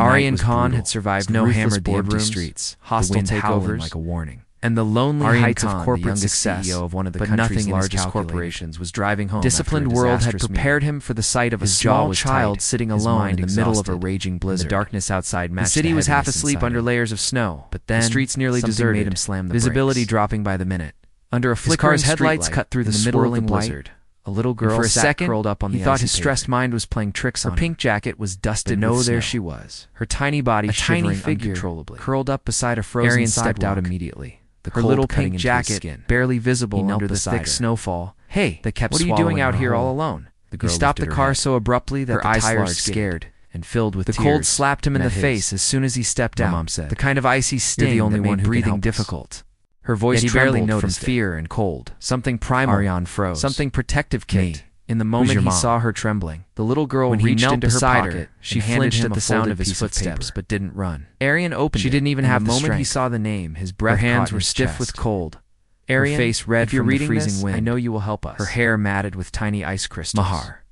Aryan Khan had survived no hammered the empty streets, hostile takeovers like a warning, and the lonely heights of corporate success. CEO of one of the country's largest corporations was driving home. Disciplined world had prepared him for the sight of a small child sitting alone in the middle of a raging blizzard. The darkness outside matched the city was half asleep under layers of snow, but then the streets nearly deserted. Made him slam the visibility brakes, dropping by the minute. Under a flickering headlights cut through the swirling blizzard. A little girl for a second curled up on the icy thought his stressed mind was playing tricks on her. Her pink jacket was dusted with snow. There she was, her tiny body shivering uncontrollably, curled up beside a frozen sidewalk. Aryan stepped out immediately. Her little pink jacket, barely visible under the thick snowfall. Hey, what are you doing out here all alone? He stopped the car so abruptly that the tires scared and filled with tears. The cold slapped him in the face as soon as he stepped out. Mom said, the kind of icy sting that made breathing difficult. Her voice trembled from fear and cold. Something primal. Aryan froze. Something protective kicked. In the moment he saw her trembling, the little girl reached into her pocket. She flinched at the sound of his footsteps, but didn't run. Aryan opened it. She didn't even have the moment he saw the name. His breath, her hands were stiff with cold. Aryan, her face red from the freezing wind. I know you will help us. Her hair matted with tiny ice crystals. Mahar,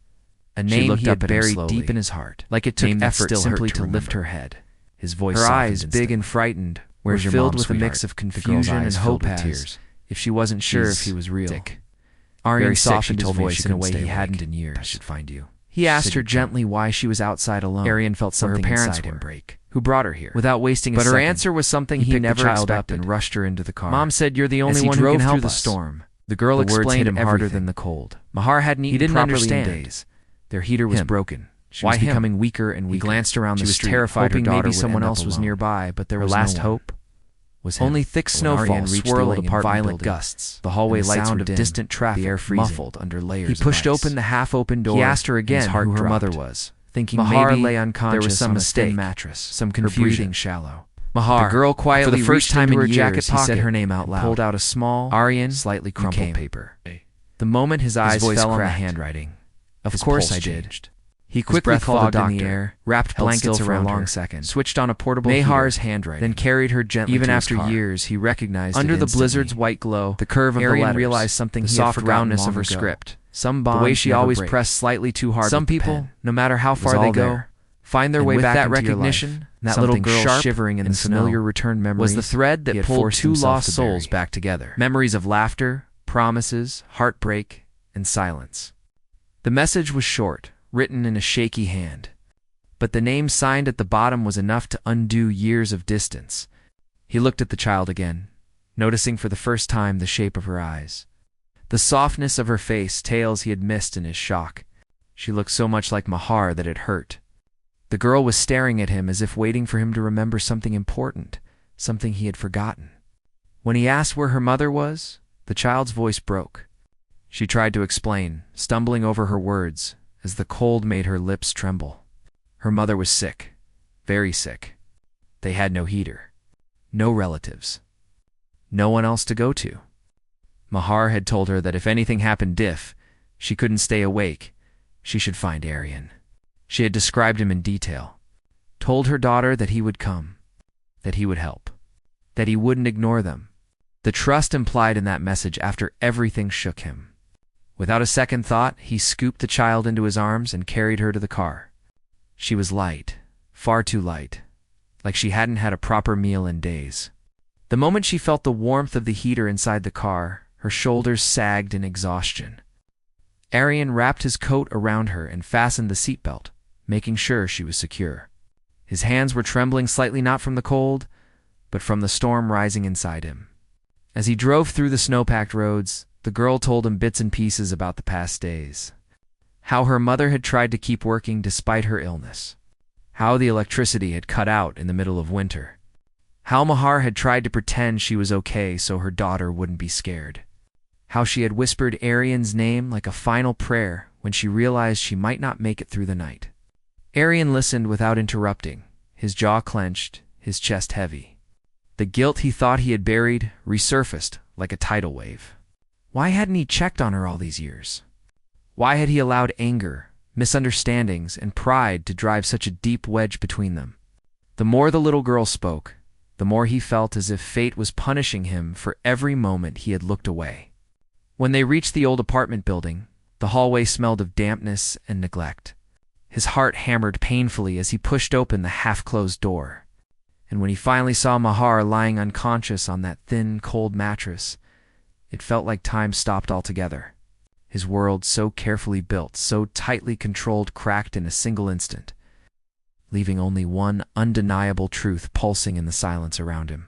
a name he had buried deep in his heart, like it took effort simply to lift her head. His voice, her eyes big and frightened, were filled with a mix of confusion and hope, as if she wasn't sure if he was real. Aryan softened his voice in a way he hadn't in years. I should find you. He asked her gently why she was outside alone. Aryan felt something inside him break. Who brought her here? Without wasting a second. But her answer was something he never expected and rushed her into the car. Mom said, "You're the only one who can help us." Through the storm, the girl explained him harder than the cold. Mahar hadn't eaten properly in days. Their heater was broken. She was becoming weaker and weaker. He glanced around the street, terrified, hoping maybe someone else was nearby, but there was last hope. Was only thick snowfall swirling in violent gusts. The hallway lights were dim, distant traffic, the air muffled under layers of ice. He pushed open the half-open door. He asked her again who her mother was, thinking Mahar maybe lay unconscious there was some mistake, mattress, some confusion. Her breathing shallow. Mahar, the girl quietly for the first time in her jacket pocket, said her name out loud. Pulled out a small, Aryan, slightly crumpled paper. The moment his eyes fell on the handwriting, of course I did. He quickly called a doctor, in the air, wrapped blankets around her, switched on a portable Mahar's handwriting, then carried her gently to his car. Even after years, he recognized under the blizzard's white glow, the curve of the letters, realized something, the soft roundness of her script, some bond, the way she always pressed slightly too hard. Some people, no matter how far they go, find their way back into recognition. That little girl shivering in the familiar return memory was the thread that pulled two lost souls back together. Memories of laughter, promises, heartbreak, and silence. The message was short, written in a shaky hand, but the name signed at the bottom was enough to undo years of distance. He looked at the child again, noticing for the first time the shape of her eyes, the softness of her face, tales he had missed in his shock. She looked so much like Mahar that it hurt. The girl was staring at him as if waiting for him to remember something important, something he had forgotten. When he asked where her mother was, the child's voice broke. She tried to explain, stumbling over her words, as the cold made her lips tremble. Her mother was sick, very sick. They had no heater, no relatives, no one else to go to. Mahar had told her that if anything happened she couldn't stay awake, she should find Aryan. She had described him in detail, told her daughter that he would come, that he would help, that he wouldn't ignore them. The trust implied in that message after everything shook him. Without a second thought, he scooped the child into his arms and carried her to the car. She was light, far too light, like she hadn't had a proper meal in days. The moment she felt the warmth of the heater inside the car, her shoulders sagged in exhaustion. Aryan wrapped his coat around her and fastened the seatbelt, making sure she was secure. His hands were trembling slightly, not from the cold, but from the storm rising inside him. As he drove through the snow-packed roads, the girl told him bits and pieces about the past days. How her mother had tried to keep working despite her illness. How the electricity had cut out in the middle of winter. How Mahar had tried to pretend she was okay so her daughter wouldn't be scared. How she had whispered Aryan's name like a final prayer when she realized she might not make it through the night. Aryan listened without interrupting, his jaw clenched, his chest heavy. The guilt he thought he had buried resurfaced like a tidal wave. Why hadn't he checked on her all these years? Why had he allowed anger, misunderstandings, and pride to drive such a deep wedge between them? The more the little girl spoke, the more he felt as if fate was punishing him for every moment he had looked away. When they reached the old apartment building, the hallway smelled of dampness and neglect. His heart hammered painfully as he pushed open the half-closed door. And when he finally saw Mahar lying unconscious on that thin, cold mattress, it felt like time stopped altogether. His world, so carefully built, so tightly controlled, cracked in a single instant, leaving only one undeniable truth pulsing in the silence around him.